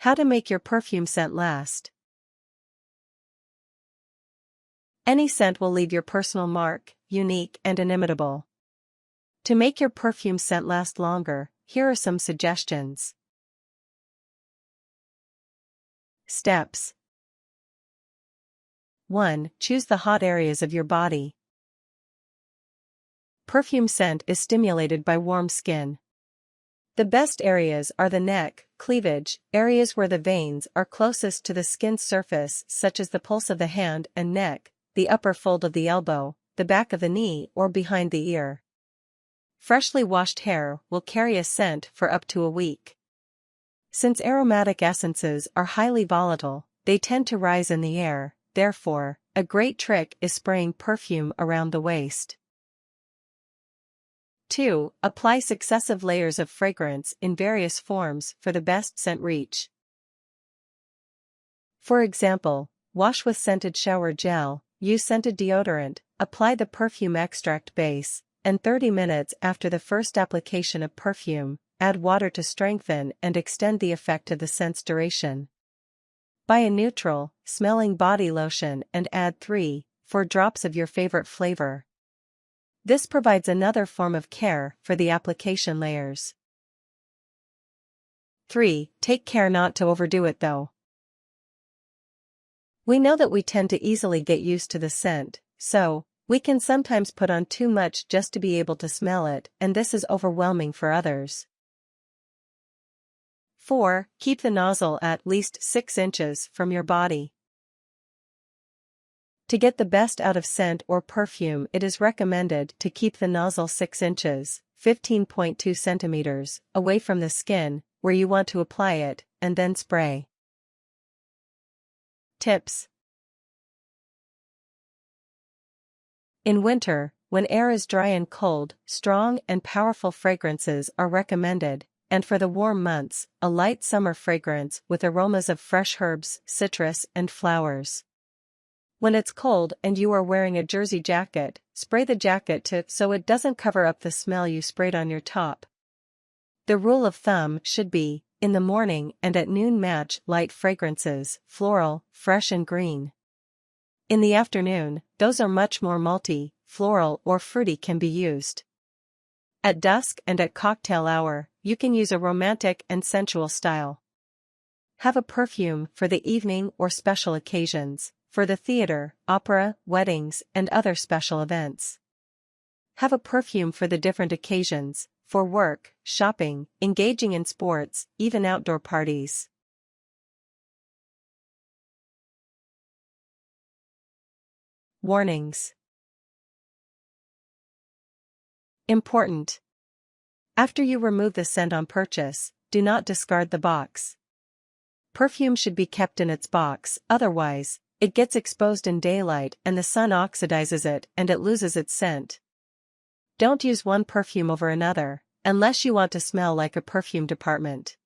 How to make your perfume scent last. Any scent will leave your personal mark, unique and inimitable. To make your perfume scent last longer, here are some suggestions. Steps. 1. Choose the hot areas of your body. Perfume scent is stimulated by warm skin. The best areas are the neck, cleavage, areas where the veins are closest to the skin's surface such as the pulse of the hand and neck, the upper fold of the elbow, the back of the knee or behind the ear. Freshly washed hair will carry a scent for up to a week. Since aromatic essences are highly volatile, they tend to rise in the air, therefore, a great trick is spraying perfume around the waist. 2. Apply successive layers of fragrance in various forms for the best scent reach. For example, wash with scented shower gel, use scented deodorant, apply the perfume extract base, and 30 minutes after the first application of perfume, add water to strengthen and extend the effect of the scent's duration. Buy a neutral, smelling body lotion and add 3-4 drops of your favorite flavor. This provides another form of care for the application layers. 3. Take care not to overdo it though. We know that we tend to easily get used to the scent, so we can sometimes put on too much just to be able to smell it, and this is overwhelming for others. 4. Keep the nozzle at least 6 inches from your body. To get the best out of scent or perfume, it is recommended to keep the nozzle 6 inches, 15.2 centimeters, away from the skin, where you want to apply it, and then spray. Tips. In winter, when air is dry and cold, strong and powerful fragrances are recommended, and for the warm months, a light summer fragrance with aromas of fresh herbs, citrus, and flowers. When it's cold and you are wearing a jersey jacket, spray the jacket so it doesn't cover up the smell you sprayed on your top. The rule of thumb should be, in the morning and at noon match light fragrances, floral, fresh and green. In the afternoon, those are much more malty, floral or fruity can be used. At dusk and at cocktail hour, you can use a romantic and sensual style. Have a perfume for the evening or special occasions, for the theater, opera, weddings, and other special events. Have a perfume for the different occasions, for work, shopping, engaging in sports, even outdoor parties. Warnings. Important. After you remove the scent on purchase, do not discard the box. Perfume should be kept in its box, otherwise, it gets exposed in daylight and the sun oxidizes it and it loses its scent. Don't use one perfume over another, unless you want to smell like a perfume department.